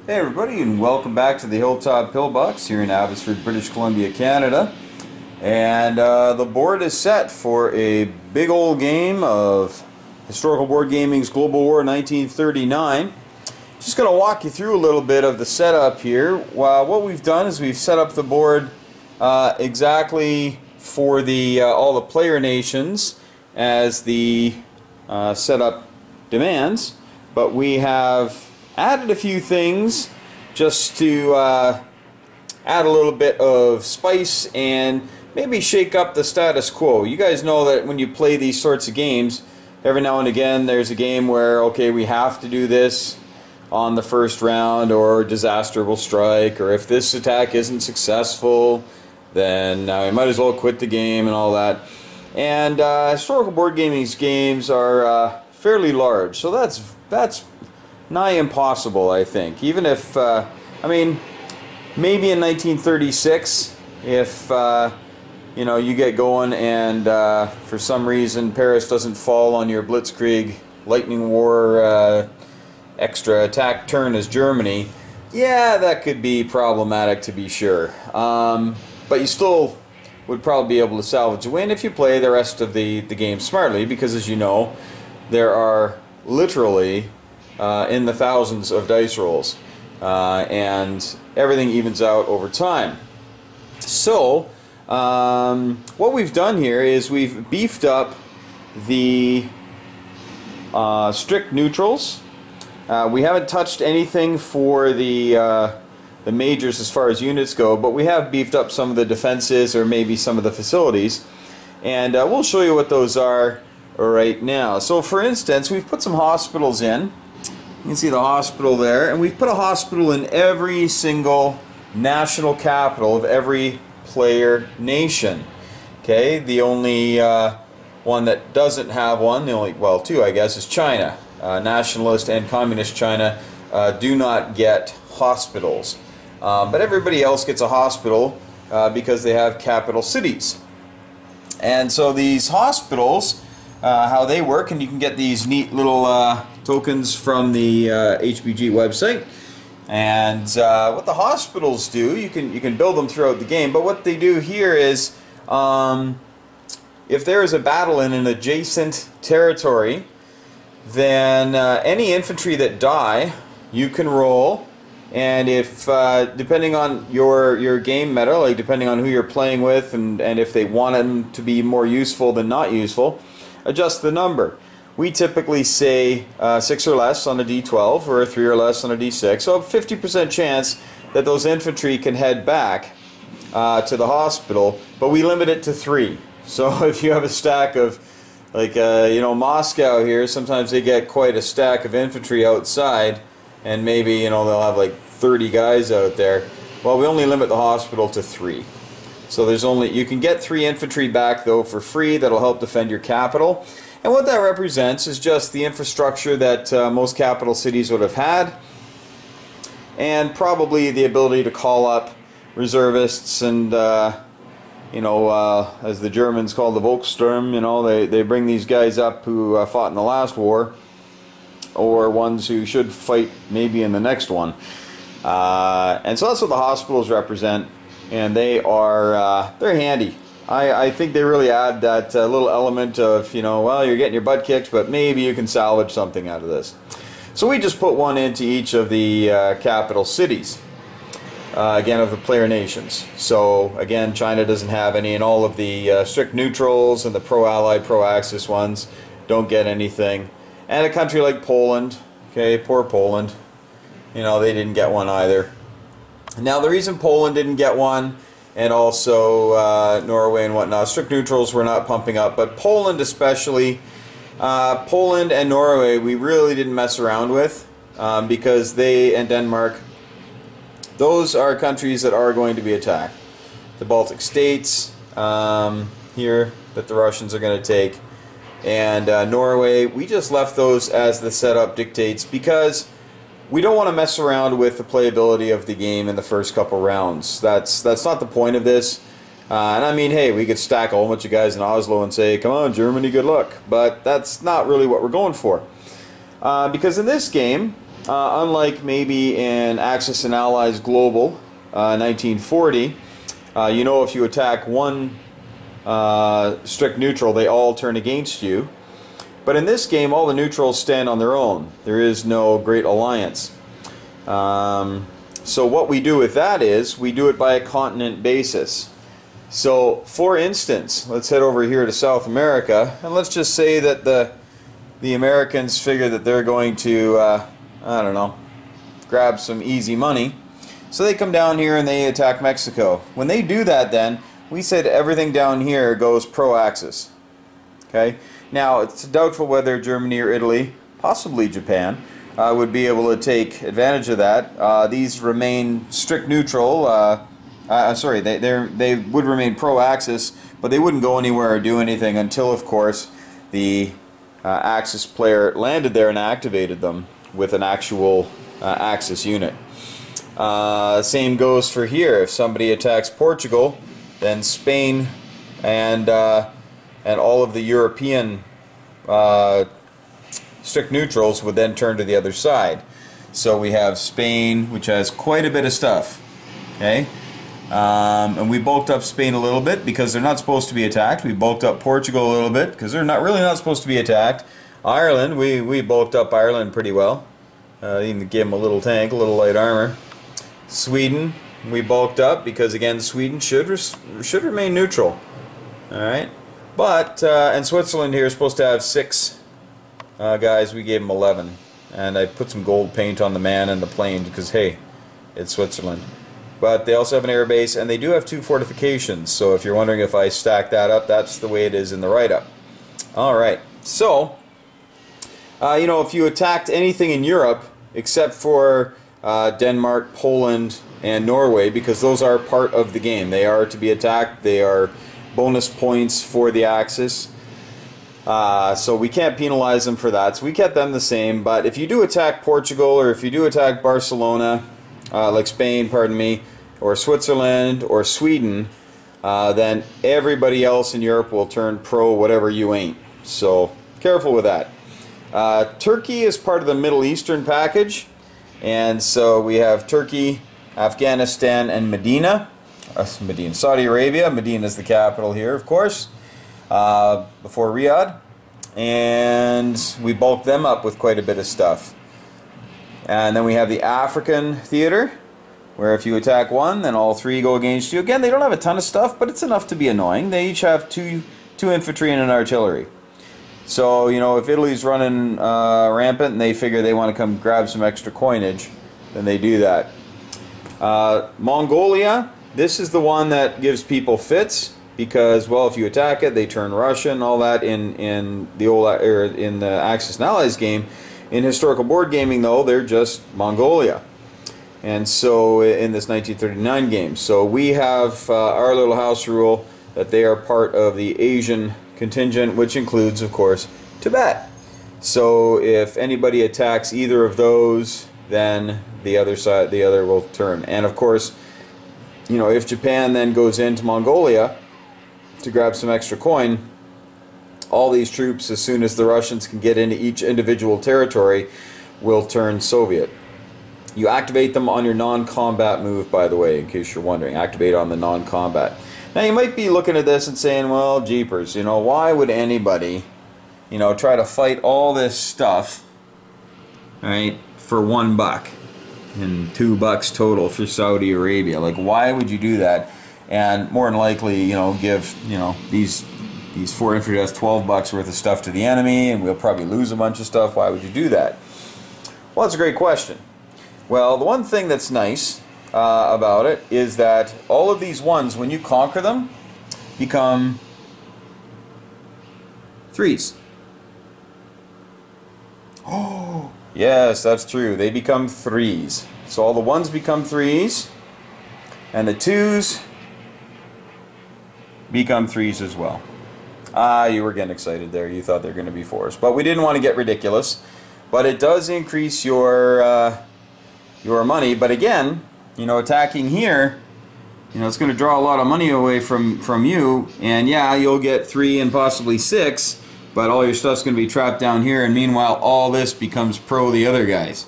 Hey everybody, and welcome back to the Hilltop Pillbox here in Abbotsford, British Columbia, Canada. And the board is set for a big old game of Historical Board Gaming's Global War 1939. Just going to walk you through a little bit of the setup here. What we've done is we've set up the board exactly for the all the player nations as the setup demands, but we have added a few things just to add a little bit of spice and maybe shake up the status quo. You guys know that when you play these sorts of games, every now and again there's a game where, okay, we have to do this on the first round or disaster will strike, or if this attack isn't successful, then we might as well quit the game and all that. And Historical Board Gaming's games are fairly large, so that's nigh impossible, I think. Even if, I mean, maybe in 1936, if, you know, you get going and for some reason Paris doesn't fall on your Blitzkrieg Lightning War extra attack turn as Germany, yeah, that could be problematic to be sure. But you still would probably be able to salvage a win if you play the rest of the game smartly, because as you know, there are literally in the thousands of dice rolls, and everything evens out over time. So what we've done here is we've beefed up the strict neutrals. We haven't touched anything for the majors as far as units go, but we have beefed up some of the defenses or maybe some of the facilities, and we'll show you what those are right now. So for instance, we've put some hospitals in. You can see the hospital there, and we've put a hospital in every single national capital of every player nation. Okay, the only one that doesn't have one, the only, well, two I guess, is China. Nationalist and Communist China do not get hospitals, but everybody else gets a hospital because they have capital cities. And so these hospitals, how they work, and you can get these neat little tokens from the HBG website. And what the hospitals do, you can build them throughout the game, but what they do here is if there is a battle in an adjacent territory, then any infantry that die you can roll, and if depending on your game meta, like depending on who you're playing with and if they want them to be more useful than not useful, adjust the number. We typically say 6 or less on a D12 or 3 or less on a D6, so a 50% chance that those infantry can head back to the hospital, but we limit it to 3. So if you have a stack of, like, you know, Moscow here, sometimes they get quite a stack of infantry outside, and maybe, you know, they'll have like 30 guys out there. Well, we only limit the hospital to 3. So there's only, you can get 3 infantry back though for free. That'll help defend your capital. And what that represents is just the infrastructure that most capital cities would have had, and probably the ability to call up reservists and you know, as the Germans call the Volkssturm, you know, they bring these guys up who fought in the last war, or ones who should fight maybe in the next one. And so that's what the hospitals represent, and they are they're handy. I think they really add that little element of, you know, well, you're getting your butt kicked, but maybe you can salvage something out of this. So we just put one into each of the capital cities, again, of the player nations. So again, China doesn't have any, and all of the strict neutrals and the pro-ally, pro-axis ones don't get anything. And a country like Poland, okay, poor Poland, you know, they didn't get one either. Now the reason Poland didn't get one, and also Norway and whatnot, strict neutrals were not pumping up, but Poland especially, Poland and Norway we really didn't mess around with, because they, and Denmark, those are countries that are going to be attacked. The Baltic states here that the Russians are going to take, and Norway, we just left those as the setup dictates, because we don't want to mess around with the playability of the game in the first couple rounds. That's not the point of this. And I mean, hey, we could stack a whole bunch of guys in Oslo and say, come on, Germany, good luck. But that's not really what we're going for. Because in this game, unlike maybe in Axis and Allies Global 1940, you know, if you attack one strict neutral, they all turn against you. But in this game, all the neutrals stand on their own. There is no great alliance. So what we do with that is, we do it by a continent basis. So, for instance, let's head over here to South America, and let's just say that the Americans figure that they're going to, I don't know, grab some easy money. So they come down here and they attack Mexico. When they do that, then, we said everything down here goes pro-Axis. Okay? Now, it's doubtful whether Germany or Italy, possibly Japan, would be able to take advantage of that. These remain strict neutral. Sorry, they would remain pro-Axis, but they wouldn't go anywhere or do anything until, of course, the Axis player landed there and activated them with an actual Axis unit. Same goes for here. If somebody attacks Portugal, then Spain and all of the European strict neutrals would then turn to the other side. So we have Spain, which has quite a bit of stuff. Okay, and we bulked up Spain a little bit because they're not supposed to be attacked. We bulked up Portugal a little bit because they're really not supposed to be attacked. Ireland, we bulked up Ireland pretty well. Even gave them a little tank, a little light armor. Sweden, we bulked up because, again, Sweden should remain neutral. All right, but and Switzerland here is supposed to have 6 guys. We gave them 11, and I put some gold paint on the man and the plane because, hey, it's Switzerland. But they also have an air base, and they do have 2 fortifications. So if you're wondering if I stack that up, that's the way it is in the write-up. All right, so you know, if you attacked anything in Europe except for Denmark, Poland, and Norway, because those are part of the game. They are to be attacked. They are bonus points for the Axis. So we can't penalize them for that. So we kept them the same. But if you do attack Portugal, or if you do attack Barcelona, like Spain, pardon me, or Switzerland, or Sweden, then everybody else in Europe will turn pro whatever you ain't. So careful with that. Turkey is part of the Middle Eastern package. And so we have Turkey, Afghanistan, and Medina. Saudi Arabia. Medina is the capital here, of course, before Riyadh. And we bulked them up with quite a bit of stuff. And then we have the African theater, where if you attack one, then all 3 go against you. Again, they don't have a ton of stuff, but it's enough to be annoying. They each have two infantry and an artillery. So, you know, if Italy's running rampant and they figure they want to come grab some extra coinage, then they do that. Mongolia, this is the one that gives people fits because, well, if you attack it, they turn Russian, all that in the Axis and Allies game. In historical board gaming, though, they're just Mongolia. And so in this 1939 game, so we have our little house rule that they are part of the Asian contingent, which includes, of course, Tibet. So if anybody attacks either of those, then the other will turn. And of course, you know, if Japan then goes into Mongolia to grab some extra coin, all these troops, as soon as the Russians can get into each individual territory, will turn Soviet. You activate them on your non-combat move, by the way, in case you're wondering. Activate on the non-combat. Now you might be looking at this and saying, well, jeepers, you know, why would anybody, you know, try to fight all this stuff, right, for $1 and $2 total for Saudi Arabia? Like, why would you do that? And more than likely, you know, give, you know, these 4 infantry has $12 worth of stuff to the enemy, and we'll probably lose a bunch of stuff. Why would you do that? Well, that's a great question. Well, the one thing that's nice about it is that all of these ones, when you conquer them, become 3s. Oh, yes, that's true. They become 3s. So all the 1s become 3s, and the 2s become 3s as well. You were getting excited there. You thought they were going to be 4s. But we didn't want to get ridiculous. But it does increase your money. But again, you know, attacking here, you know, it's going to draw a lot of money away from you. And yeah, you'll get 3 and possibly 6, but all your stuff's going to be trapped down here. And meanwhile, all this becomes pro the other guys.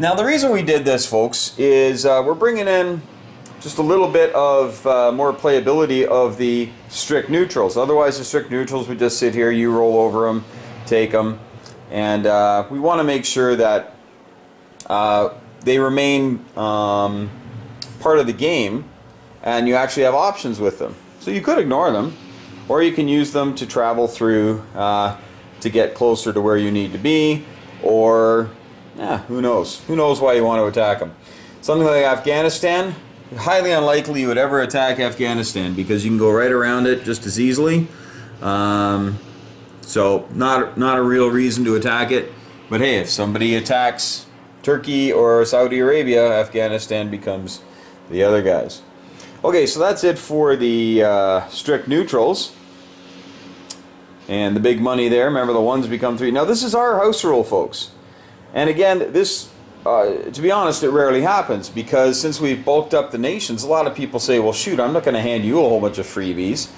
Now the reason we did this, folks, is we're bringing in just a little bit of more playability of the strict neutrals. Otherwise the strict neutrals would just sit here, you roll over them, take them, and we want to make sure that they remain part of the game and you actually have options with them. So you could ignore them, or you can use them to travel through to get closer to where you need to be, or who knows? Who knows why you want to attack them. Something like Afghanistan, highly unlikely you would ever attack Afghanistan because you can go right around it just as easily. So not a real reason to attack it. But hey, if somebody attacks Turkey or Saudi Arabia, Afghanistan becomes the other guys. Okay, so that's it for the strict neutrals. And the big money there, remember the ones become three. Now this is our house rule, folks. And again, this, to be honest, it rarely happens because since we've bulked up the nations, a lot of people say, well shoot, I'm not going to hand you a whole bunch of freebies.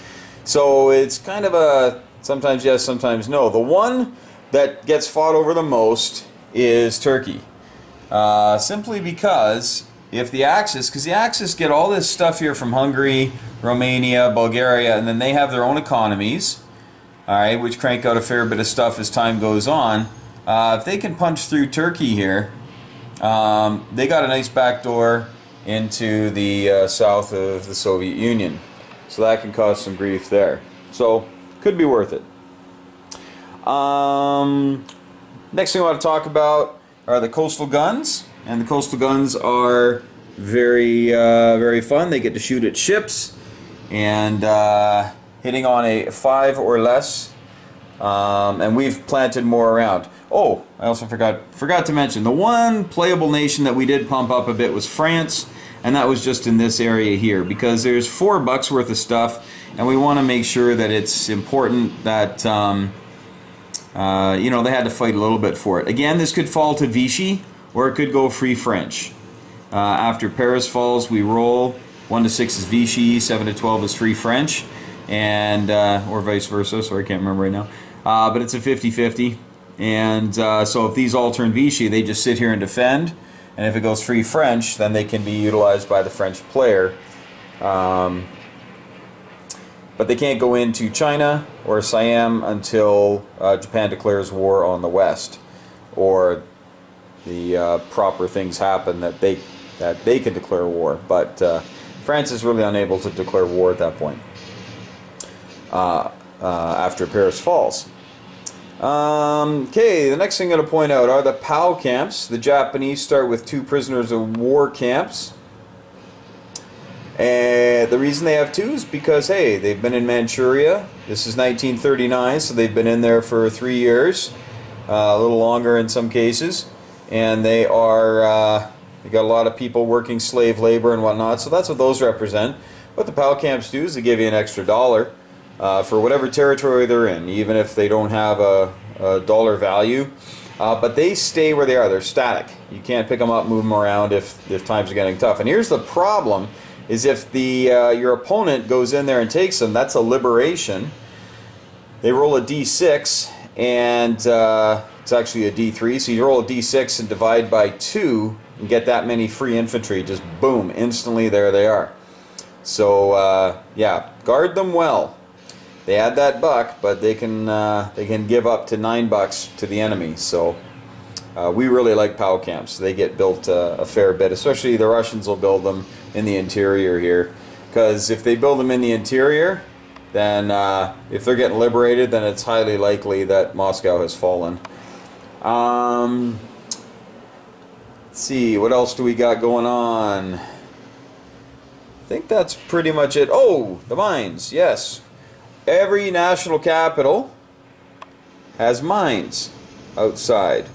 So it's kind of a sometimes yes, sometimes no. The one that gets fought over the most is Turkey. Simply because if the Axis, because the Axis get all this stuff here from Hungary, Romania, Bulgaria, and then they have their own economies, all right, which crank out a fair bit of stuff as time goes on. If they can punch through Turkey here, they got a nice backdoor into the south of the Soviet Union. So that can cause some grief there. So, could be worth it. Next thing I want to talk about are the coastal guns. And the coastal guns are very fun. They get to shoot at ships and hitting on a 5 or less. And we've planted more around. Oh, I also forgot to mention, the one playable nation that we did pump up a bit was France, and that was just in this area here, because there's $4 worth of stuff, and we want to make sure that it's important that, you know, they had to fight a little bit for it. Again, this could fall to Vichy, or it could go free French. After Paris falls, we roll. 1 to 6 is Vichy, 7 to 12 is free French, and or vice versa, sorry, I can't remember right now. But it's a 50-50. And so if these all turn Vichy, they just sit here and defend, and if it goes free French, then they can be utilized by the French player. But they can't go into China or Siam until Japan declares war on the West, or the proper things happen that they can declare war. But France is really unable to declare war at that point after Paris falls. Okay, the next thing I'm going to point out are the POW camps. The Japanese start with 2 prisoners of war camps. And the reason they have 2 is because, hey, they've been in Manchuria. This is 1939, so they've been in there for 3 years. A little longer in some cases. And they are, they got a lot of people working slave labor and whatnot, so that's what those represent. What the POW camps do is they give you an extra $1. For whatever territory they're in, even if they don't have a dollar value. But they stay where they are. They're static. You can't pick them up, move them around if times are getting tough. And here's the problem, is if the your opponent goes in there and takes them, that's a liberation. They roll a D6, and it's actually a D3, so you roll a D6 and divide by 2 and get that many free infantry. Just boom, instantly there they are. So yeah, guard them well. They add that $1, but they can give up to $9 to the enemy. So we really like POW camps. They get built a fair bit, especially the Russians will build them in the interior here. Because if they build them in the interior, then if they're getting liberated, then it's highly likely that Moscow has fallen. Let's see, what else do we got going on? I think that's pretty much it. Oh, the mines, yes. Every national capital has mines outside.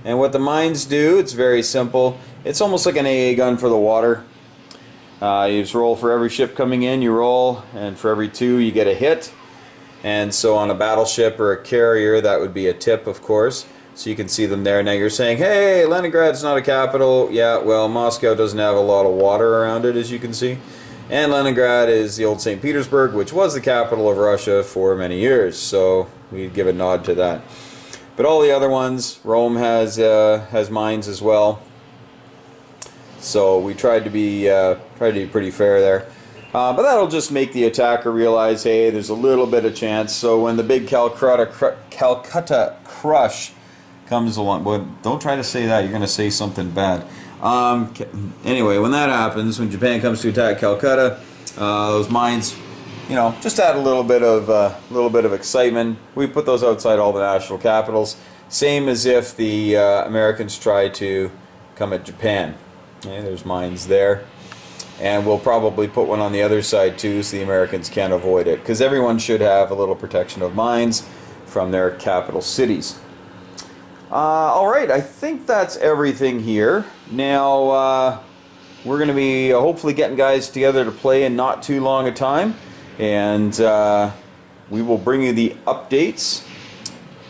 And what the mines do, it's very simple. It's almost like an AA gun for the water. You just roll for every ship coming in, you roll, and for every 2 you get a hit. And so on a battleship or a carrier, that would be a tip, of course. So you can see them there. Now you're saying, hey, Leningrad's not a capital. Yeah, well, Moscow doesn't have a lot of water around it, as you can see. And Leningrad is the old St. Petersburg, which was the capital of Russia for many years, so we'd give a nod to that. But all the other ones, Rome has mines as well. So we tried to be pretty fair there. But that'll just make the attacker realize, hey, there's a little bit of chance. So when the big Calcutta Crush comes along, well, don't try to say that. You're going to say something bad. Anyway, when that happens, when Japan comes to attack Calcutta, those mines, you know, just add a little bit of excitement. We put those outside all the national capitals. Same as if the Americans try to come at Japan. Okay, there's mines there. And we'll probably put one on the other side too, so the Americans can't avoid it. Because everyone should have a little protection of mines from their capital cities. Alright, I think that's everything here. Now, we're going to be hopefully getting guys together to play in not too long a time. And we will bring you the updates.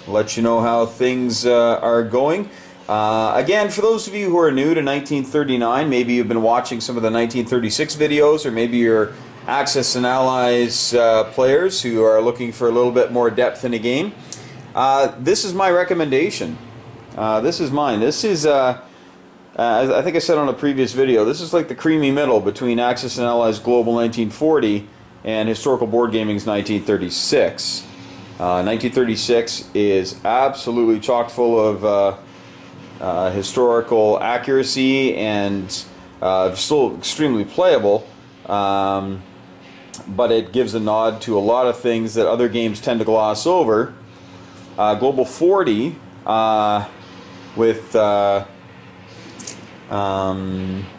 Let you know how things are going. Again, for those of you who are new to 1939, maybe you've been watching some of the 1936 videos, or maybe you're Axis and Allies players who are looking for a little bit more depth in a game. This is my recommendation. This is mine. This is, I think I said on a previous video, this is like the creamy middle between Axis and Allies Global 1940 and Historical Board Gaming's 1936. 1936 is absolutely chock full of historical accuracy and still extremely playable, but it gives a nod to a lot of things that other games tend to gloss over. Global 40, with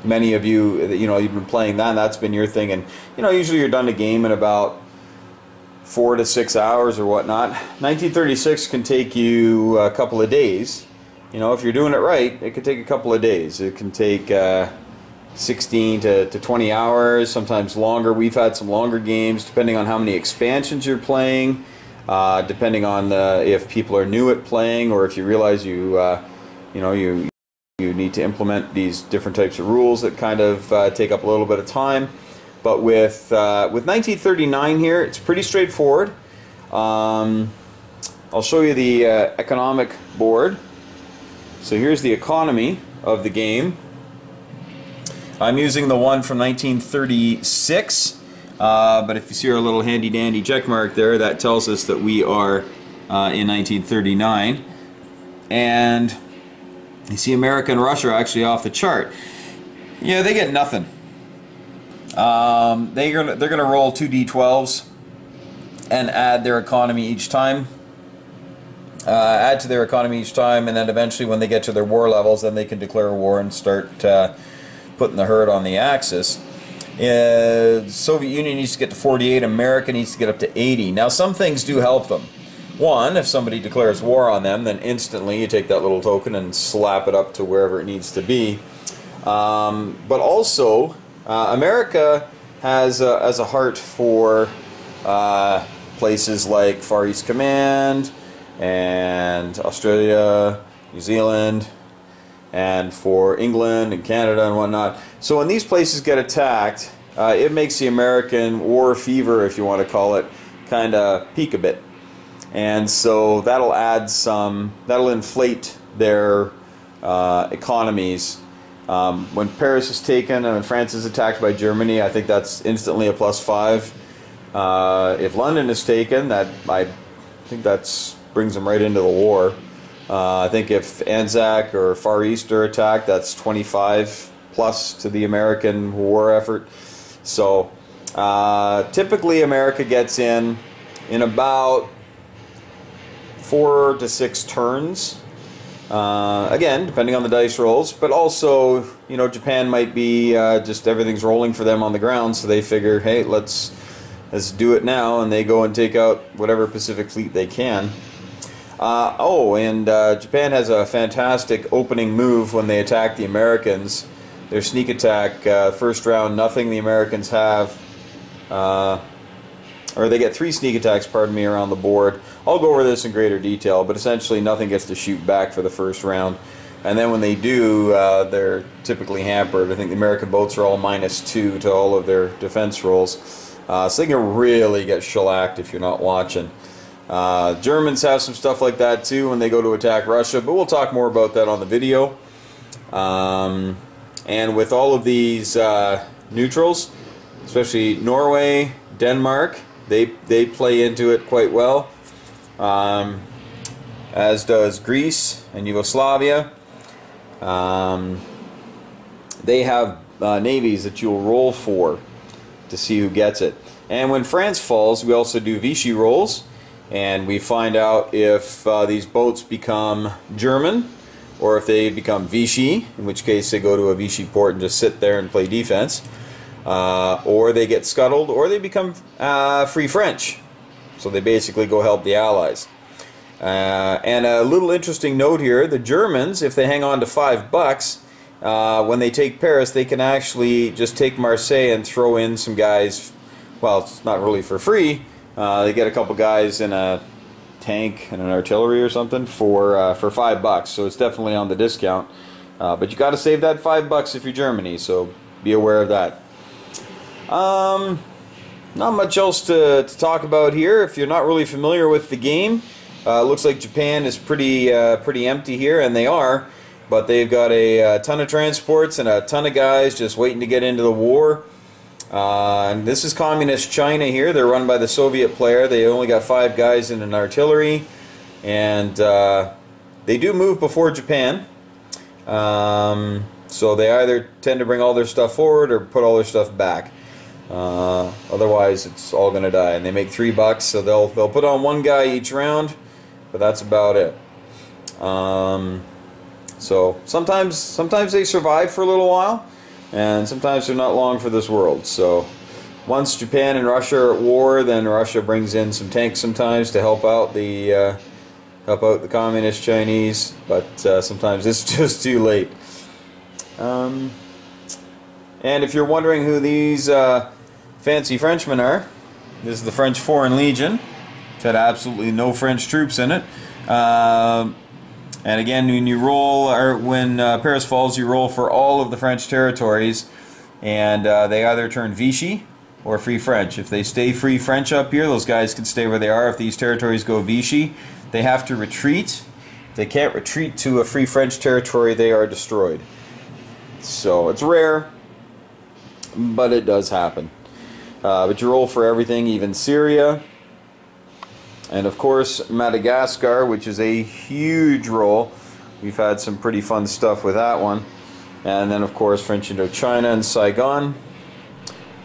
many of you, you've been playing that, and that's been your thing, and usually you're done a game in about 4 to 6 hours or whatnot. 1936 can take you a couple of days. If you're doing it right, it could take a couple of days. It can take 16 to 20 hours, sometimes longer. We've had some longer games, depending on how many expansions you're playing, depending on if people are new at playing, or if you realize you need to implement these different types of rules that kind of take up a little bit of time. But with 1939 here, it's pretty straightforward. I'll show you the economic board. So here's the economy of the game. I'm using the one from 1936, but if you see our little handy dandy check mark there, that tells us that we are in 1939. And you see America and Russia are actually off the chart. Yeah, they get nothing. They're gonna roll 2 d12s and add their economy each time. Add to their economy each time, and then eventually when they get to their war levels, then they can declare war and start putting the herd on the Axis. Soviet Union needs to get to 48, America needs to get up to 80. Now some things do help them. One, if somebody declares war on them, then instantly you take that little token and slap it up to wherever it needs to be. But also, America has a heart for places like Far East Command, and Australia, New Zealand, and for England and Canada and whatnot. So when these places get attacked, it makes the American war fever, if you want to call it, kind of peak a bit. And so that'll inflate their economies. When Paris is taken and when France is attacked by Germany, I think that's instantly a +5. If London is taken, I think that's brings them right into the war. I think if Anzac or Far East are attacked, that's 25 plus to the American war effort. So typically America gets in about 4 to 6 turns. Again, depending on the dice rolls, but also, Japan might be just everything's rolling for them on the ground, so they figure, hey, let's do it now, and they go and take out whatever Pacific fleet they can. Japan has a fantastic opening move when they attack the Americans. Their sneak attack, first round, nothing the Americans have, or they get 3 sneak attacks, pardon me, around the board. I'll go over this in greater detail, but essentially nothing gets to shoot back for the first round. And then when they do, they're typically hampered. I think the American boats are all -2 to all of their defense rolls. So they can really get shellacked if you're not watching. Germans have some stuff like that too when they go to attack Russia, but we'll talk more about that on the video. And with all of these neutrals, especially Norway, Denmark, they play into it quite well, as does Greece and Yugoslavia. They have navies that you'll roll for to see who gets it. And when France falls, we also do Vichy rolls, and we find out if these boats become German or if they become Vichy, in which case they go to a Vichy port and just sit there and play defense, or they get scuttled, or they become Free French. So they basically go help the Allies. And a little interesting note here, the Germans, if they hang on to $5, when they take Paris, they can actually just take Marseille and throw in some guys. Well, it's not really for free. They get a couple guys in a tank and an artillery or something for $5. So it's definitely on the discount. But you got to save that $5 if you're Germany. So be aware of that. Not much else to talk about here. If you're not really familiar with the game, looks like Japan is pretty empty here, and they are. But they've got a ton of transports and a ton of guys just waiting to get into the war. And this is Communist China here. They're run by the Soviet player. They only got 5 guys in an artillery. And they do move before Japan. So they either tend to bring all their stuff forward or put all their stuff back. Otherwise, it's all going to die. And they make $3, so they'll put on 1 guy each round. But that's about it. So sometimes they survive for a little while, and sometimes they're not long for this world. So once Japan and Russia are at war, then Russia brings in some tanks sometimes to help out the communist Chinese. But sometimes it's just too late. And if you're wondering who these fancy Frenchmen are, this is the French Foreign Legion. It's had absolutely no French troops in it. And again, when you roll, or when Paris falls, you roll for all of the French territories, and they either turn Vichy or Free French. If they stay Free French up here, those guys can stay where they are. If these territories go Vichy, they have to retreat. If they can't retreat to a Free French territory, they are destroyed. So it's rare, but it does happen. But you roll for everything, even Syria. And of course, Madagascar, which is a huge roll. We've had some pretty fun stuff with that one. And then of course, French Indochina and Saigon.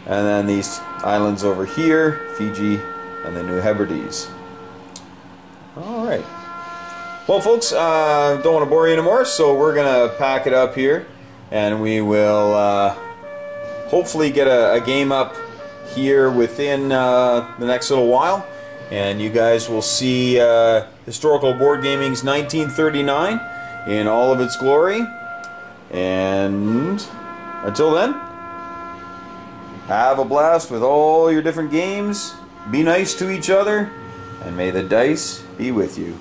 And then these islands over here, Fiji and the New Hebrides. Alright. Well folks, don't want to bore you anymore, so we're going to pack it up here. And we will hopefully get a game up here within the next little while. And you guys will see Historical Board Gaming's 1939 in all of its glory. And until then, have a blast with all your different games. Be nice to each other. And may the dice be with you.